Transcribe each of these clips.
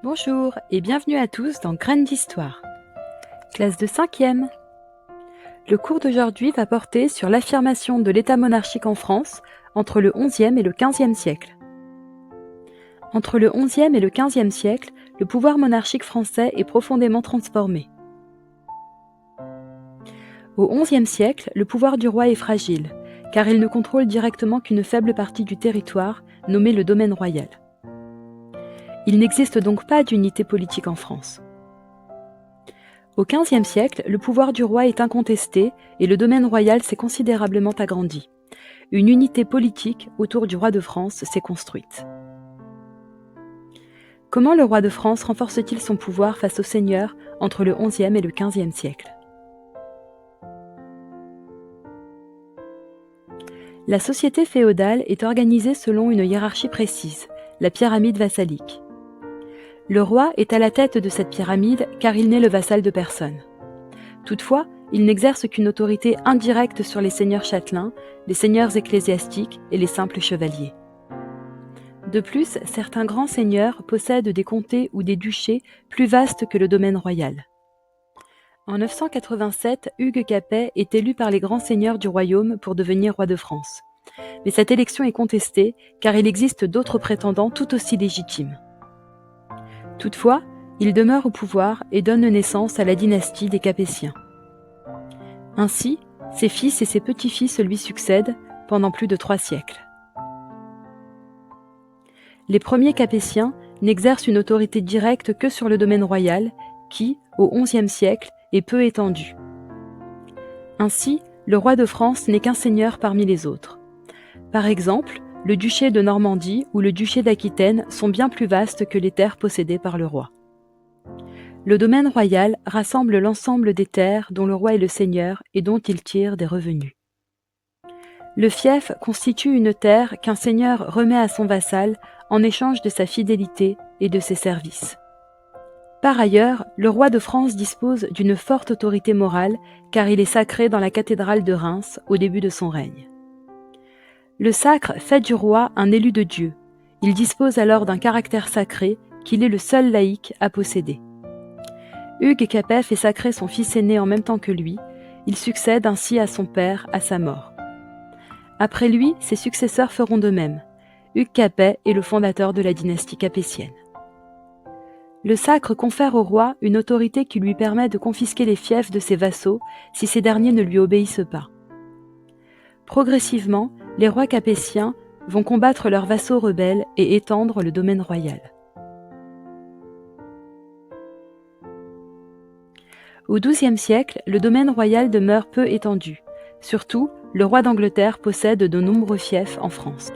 Bonjour et bienvenue à tous dans Graines d'Histoire. Classe de 5e. Le cours d'aujourd'hui va porter sur l'affirmation de l'État monarchique en France entre le XIe et le XVe siècle. Entre le XIe et le XVe siècle, le pouvoir monarchique français est profondément transformé. Au XIe siècle, le pouvoir du roi est fragile, car il ne contrôle directement qu'une faible partie du territoire, nommé le domaine royal. Il n'existe donc pas d'unité politique en France. Au XVe siècle, le pouvoir du roi est incontesté et le domaine royal s'est considérablement agrandi. Une unité politique autour du roi de France s'est construite. Comment le roi de France renforce-t-il son pouvoir face aux seigneurs entre le XIe et le XVe siècle? La société féodale est organisée selon une hiérarchie précise, la pyramide vassalique. Le roi est à la tête de cette pyramide car il n'est le vassal de personne. Toutefois, il n'exerce qu'une autorité indirecte sur les seigneurs châtelains, les seigneurs ecclésiastiques et les simples chevaliers. De plus, certains grands seigneurs possèdent des comtés ou des duchés plus vastes que le domaine royal. En 987, Hugues Capet est élu par les grands seigneurs du royaume pour devenir roi de France. Mais cette élection est contestée car il existe d'autres prétendants tout aussi légitimes. Toutefois, il demeure au pouvoir et donne naissance à la dynastie des Capétiens. Ainsi, ses fils et ses petits-fils lui succèdent pendant plus de 3 siècles. Les premiers Capétiens n'exercent une autorité directe que sur le domaine royal qui, au XIe siècle, est peu étendu. Ainsi, le roi de France n'est qu'un seigneur parmi les autres. Par exemple, le duché de Normandie ou le duché d'Aquitaine sont bien plus vastes que les terres possédées par le roi. Le domaine royal rassemble l'ensemble des terres dont le roi est le seigneur et dont il tire des revenus. Le fief constitue une terre qu'un seigneur remet à son vassal en échange de sa fidélité et de ses services. Par ailleurs, le roi de France dispose d'une forte autorité morale car il est sacré dans la cathédrale de Reims au début de son règne. Le sacre fait du roi un élu de Dieu. Il dispose alors d'un caractère sacré qu'il est le seul laïc à posséder. Hugues Capet fait sacrer son fils aîné en même temps que lui. Il succède ainsi à son père à sa mort. Après lui, ses successeurs feront de même. Hugues Capet est le fondateur de la dynastie capétienne. Le sacre confère au roi une autorité qui lui permet de confisquer les fiefs de ses vassaux si ces derniers ne lui obéissent pas. Progressivement, les rois capétiens vont combattre leurs vassaux rebelles et étendre le domaine royal. Au XIIe siècle, le domaine royal demeure peu étendu. Surtout, le roi d'Angleterre possède de nombreux fiefs en France.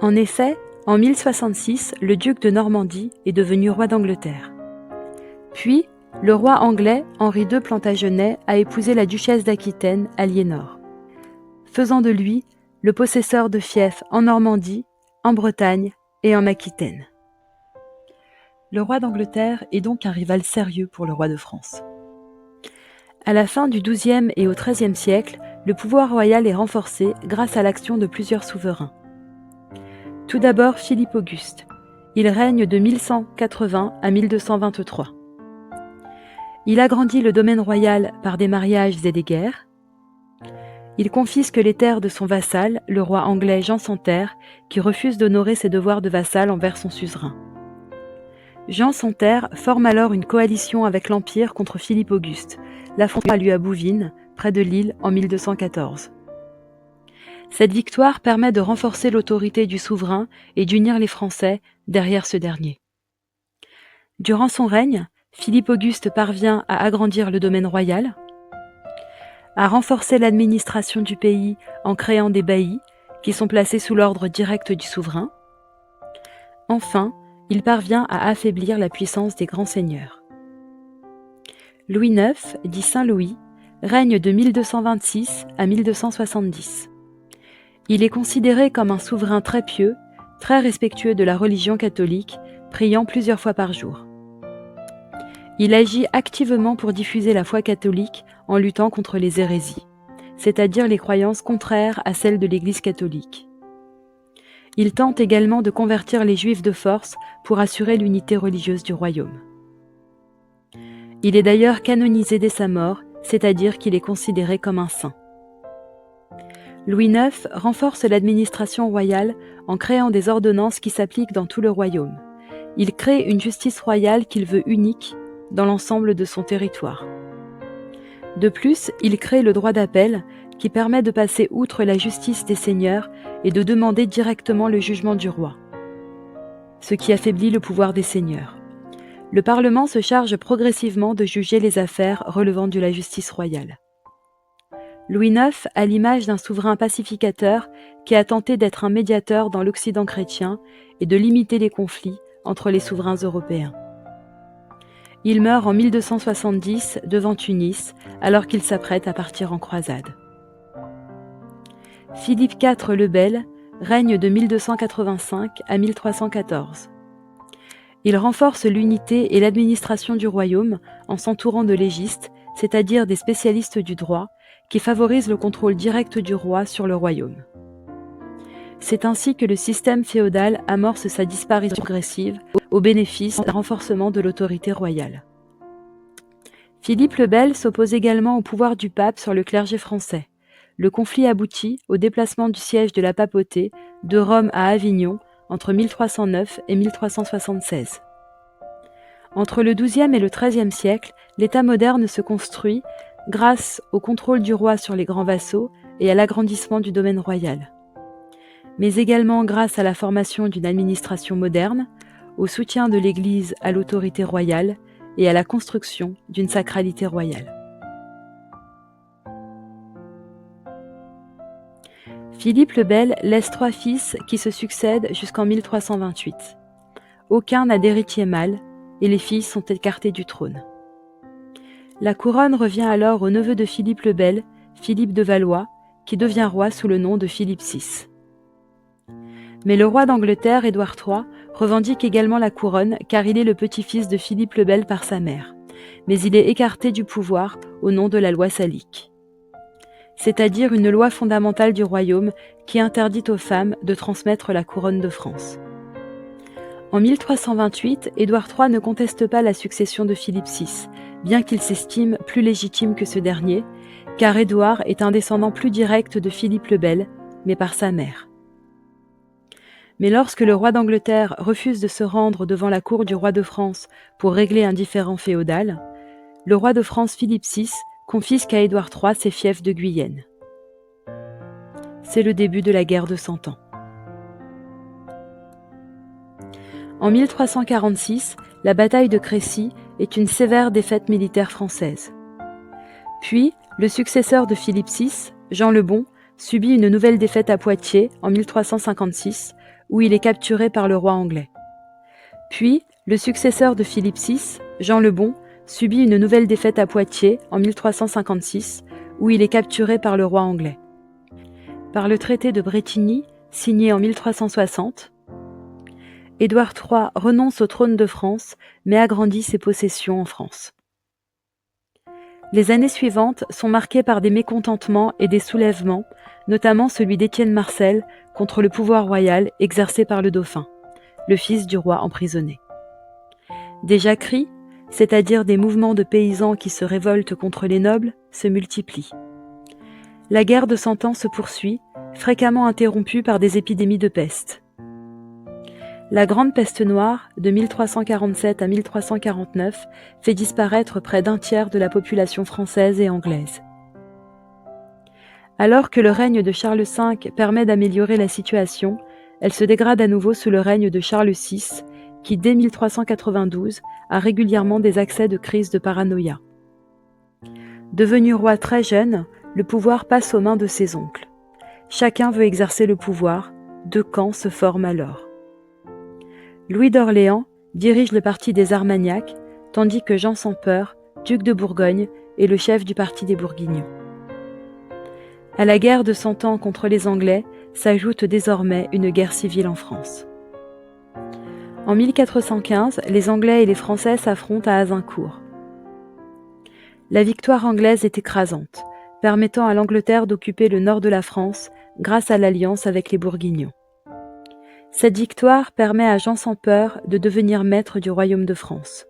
En effet, en 1066, le duc de Normandie est devenu roi d'Angleterre. Puis, le roi anglais Henri II Plantagenet a épousé la duchesse d'Aquitaine, Aliénor, faisant de lui le possesseur de fiefs en Normandie, en Bretagne et en Aquitaine. Le roi d'Angleterre est donc un rival sérieux pour le roi de France. À la fin du XIIe et au XIIIe siècle, le pouvoir royal est renforcé grâce à l'action de plusieurs souverains. Tout d'abord Philippe Auguste. Il règne de 1180 à 1223. Il agrandit le domaine royal par des mariages et des guerres. Il confisque les terres de son vassal, le roi anglais Jean sans Terre, qui refuse d'honorer ses devoirs de vassal envers son suzerain. Jean sans Terre forme alors une coalition avec l'Empire contre Philippe Auguste. L'affrontement a lieu à Bouvines, près de Lille, en 1214. Cette victoire permet de renforcer l'autorité du souverain et d'unir les Français derrière ce dernier. Durant son règne, Philippe Auguste parvient à agrandir le domaine royal, à renforcer l'administration du pays en créant des baillis qui sont placés sous l'ordre direct du souverain. Enfin, il parvient à affaiblir la puissance des grands seigneurs. Louis IX, dit Saint Louis, règne de 1226 à 1270. Il est considéré comme un souverain très pieux, très respectueux de la religion catholique, priant plusieurs fois par jour. Il agit activement pour diffuser la foi catholique en luttant contre les hérésies, c'est-à-dire les croyances contraires à celles de l'Église catholique. Il tente également de convertir les Juifs de force pour assurer l'unité religieuse du royaume. Il est d'ailleurs canonisé dès sa mort, c'est-à-dire qu'il est considéré comme un saint. Louis IX renforce l'administration royale en créant des ordonnances qui s'appliquent dans tout le royaume. Il crée une justice royale qu'il veut unique dans l'ensemble de son territoire. De plus, il crée le droit d'appel qui permet de passer outre la justice des seigneurs et de demander directement le jugement du roi, ce qui affaiblit le pouvoir des seigneurs. Le Parlement se charge progressivement de juger les affaires relevant de la justice royale. Louis IX a l'image d'un souverain pacificateur qui a tenté d'être un médiateur dans l'Occident chrétien et de limiter les conflits entre les souverains européens. Il meurt en 1270 devant Tunis, alors qu'il s'apprête à partir en croisade. Philippe IV le Bel règne de 1285 à 1314. Il renforce l'unité et l'administration du royaume en s'entourant de légistes, c'est-à-dire des spécialistes du droit, qui favorisent le contrôle direct du roi sur le royaume. C'est ainsi que le système féodal amorce sa disparition progressive au bénéfice d'un renforcement de l'autorité royale. Philippe le Bel s'oppose également au pouvoir du pape sur le clergé français. Le conflit aboutit au déplacement du siège de la papauté de Rome à Avignon entre 1309 et 1376. Entre le XIIe et le XIIIe siècle, l'État moderne se construit grâce au contrôle du roi sur les grands vassaux et à l'agrandissement du domaine royal, mais également grâce à la formation d'une administration moderne, au soutien de l'Église à l'autorité royale et à la construction d'une sacralité royale. Philippe le Bel laisse 3 fils qui se succèdent jusqu'en 1328. Aucun n'a d'héritier mâle et les filles sont écartées du trône. La couronne revient alors au neveu de Philippe le Bel, Philippe de Valois, qui devient roi sous le nom de Philippe VI. Mais le roi d'Angleterre, Édouard III, revendique également la couronne car il est le petit-fils de Philippe le Bel par sa mère, mais il est écarté du pouvoir au nom de la loi salique, c'est-à-dire une loi fondamentale du royaume qui interdit aux femmes de transmettre la couronne de France. En 1328, Édouard III ne conteste pas la succession de Philippe VI, bien qu'il s'estime plus légitime que ce dernier, car Édouard est un descendant plus direct de Philippe le Bel, mais par sa mère. Mais lorsque le roi d'Angleterre refuse de se rendre devant la cour du roi de France pour régler un différend féodal, le roi de France Philippe VI confisque à Édouard III ses fiefs de Guyenne. C'est le début de la guerre de 100 ans. En 1346, la bataille de Crécy est une sévère défaite militaire française. Puis, le successeur de Philippe VI, Jean le Bon, subit une nouvelle défaite à Poitiers en 1356, où il est capturé par le roi anglais. Puis, le successeur de Philippe VI, Jean le Bon, subit une nouvelle défaite à Poitiers en 1356, où il est capturé par le roi anglais. Par le traité de Brétigny, signé en 1360, Édouard III renonce au trône de France, mais agrandit ses possessions en France. Les années suivantes sont marquées par des mécontentements et des soulèvements, notamment celui d'Étienne Marcel contre le pouvoir royal exercé par le dauphin, le fils du roi emprisonné. Des jacqueries, c'est-à-dire des mouvements de paysans qui se révoltent contre les nobles, se multiplient. La guerre de 100 ans se poursuit, fréquemment interrompue par des épidémies de peste. La Grande Peste noire, de 1347 à 1349, fait disparaître près d'un tiers de la population française et anglaise. Alors que le règne de Charles V permet d'améliorer la situation, elle se dégrade à nouveau sous le règne de Charles VI, qui dès 1392 a régulièrement des accès de crise de paranoïa. Devenu roi très jeune, le pouvoir passe aux mains de ses oncles. Chacun veut exercer le pouvoir, 2 camps se forment alors. Louis d'Orléans dirige le parti des Armagnacs, tandis que Jean sans Peur, duc de Bourgogne, est le chef du parti des Bourguignons. À la guerre de 100 ans contre les Anglais s'ajoute désormais une guerre civile en France. En 1415, les Anglais et les Français s'affrontent à Azincourt. La victoire anglaise est écrasante, permettant à l'Angleterre d'occuper le nord de la France grâce à l'alliance avec les Bourguignons. Cette victoire permet à Jean sans peur de devenir maître du royaume de France.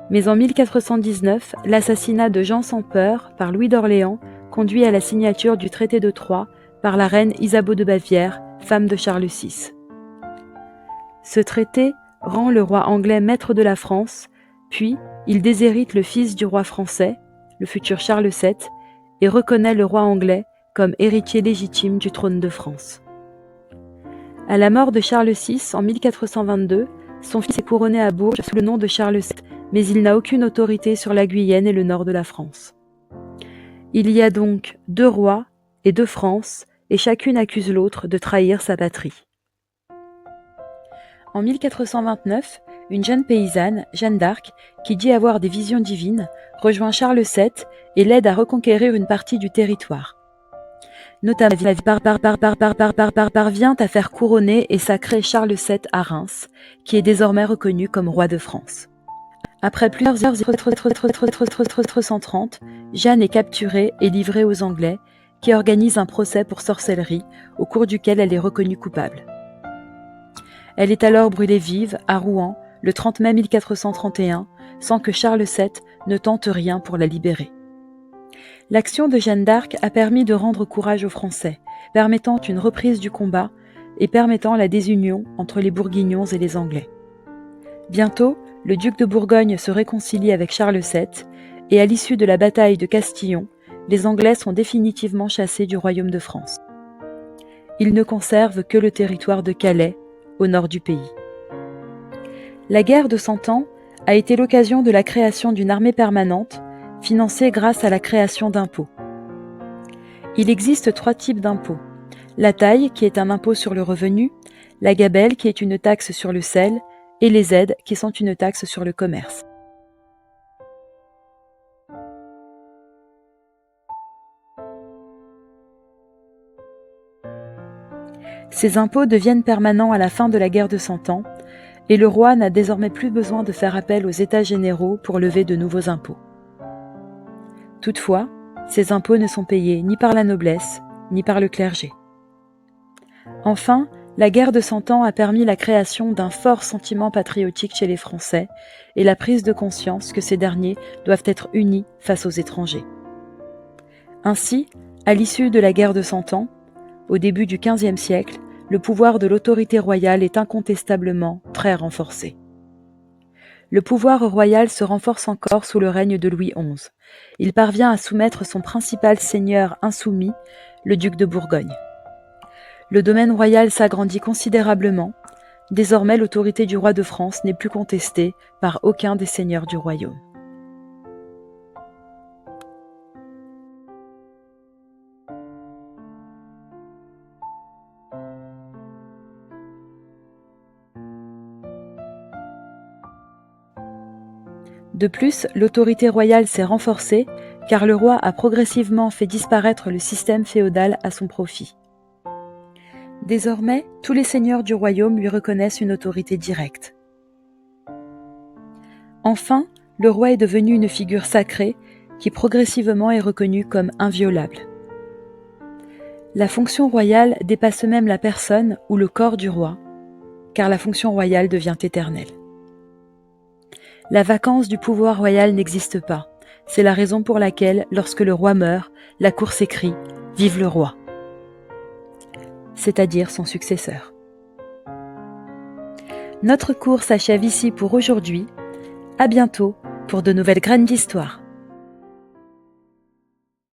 Mais en 1419, l'assassinat de Jean sans peur par Louis d'Orléans conduit à la signature du traité de Troyes par la reine Isabeau de Bavière, femme de Charles VI. Ce traité rend le roi anglais maître de la France, puis il déshérite le fils du roi français, le futur Charles VII, et reconnaît le roi anglais comme héritier légitime du trône de France. À la mort de Charles VI en 1422, son fils est couronné à Bourges sous le nom de Charles VII, mais il n'a aucune autorité sur la Guyenne et le nord de la France. Il y a donc 2 rois et 2 France, et chacune accuse l'autre de trahir sa patrie. En 1429, une jeune paysanne, Jeanne d'Arc, qui dit avoir des visions divines, rejoint Charles VII et l'aide à reconquérir une partie du territoire. Notamment, parvient à faire couronner et sacrer Charles VII à Reims, qui est désormais reconnu comme roi de France. Après plusieurs heures 130, Jeanne est capturée et livrée aux Anglais, qui organisent un procès pour sorcellerie, au cours duquel elle est reconnue coupable. Elle est alors brûlée vive à Rouen le 30 mai 1431, sans que Charles VII ne tente rien pour la libérer. L'action de Jeanne d'Arc a permis de rendre courage aux Français, permettant une reprise du combat et permettant la désunion entre les Bourguignons et les Anglais. Bientôt, le duc de Bourgogne se réconcilie avec Charles VII, et à l'issue de la bataille de Castillon, les Anglais sont définitivement chassés du royaume de France. Ils ne conservent que le territoire de Calais, au nord du pays. La guerre de 100 ans a été l'occasion de la création d'une armée permanente, financée grâce à la création d'impôts. Il existe 3 types d'impôts. La taille, qui est un impôt sur le revenu, la gabelle, qui est une taxe sur le sel, et les aides, qui sont une taxe sur le commerce. Ces impôts deviennent permanents à la fin de la guerre de 100 ans, et le roi n'a désormais plus besoin de faire appel aux États généraux pour lever de nouveaux impôts. Toutefois, ces impôts ne sont payés ni par la noblesse, ni par le clergé. Enfin, la guerre de 100 ans a permis la création d'un fort sentiment patriotique chez les Français et la prise de conscience que ces derniers doivent être unis face aux étrangers. Ainsi, à l'issue de la guerre de 100 ans, au début du XVe siècle, le pouvoir de l'autorité royale est incontestablement très renforcé. Le pouvoir royal se renforce encore sous le règne de Louis XI. Il parvient à soumettre son principal seigneur insoumis, le duc de Bourgogne. Le domaine royal s'agrandit considérablement. Désormais, l'autorité du roi de France n'est plus contestée par aucun des seigneurs du royaume. De plus, l'autorité royale s'est renforcée car le roi a progressivement fait disparaître le système féodal à son profit. Désormais, tous les seigneurs du royaume lui reconnaissent une autorité directe. Enfin, le roi est devenu une figure sacrée qui progressivement est reconnue comme inviolable. La fonction royale dépasse même la personne ou le corps du roi, car la fonction royale devient éternelle. La vacance du pouvoir royal n'existe pas. C'est la raison pour laquelle, lorsque le roi meurt, la cour s'écrie « Vive le roi !», c'est-à-dire son successeur. Notre cours s'achève ici pour aujourd'hui. À bientôt pour de nouvelles graines d'histoire.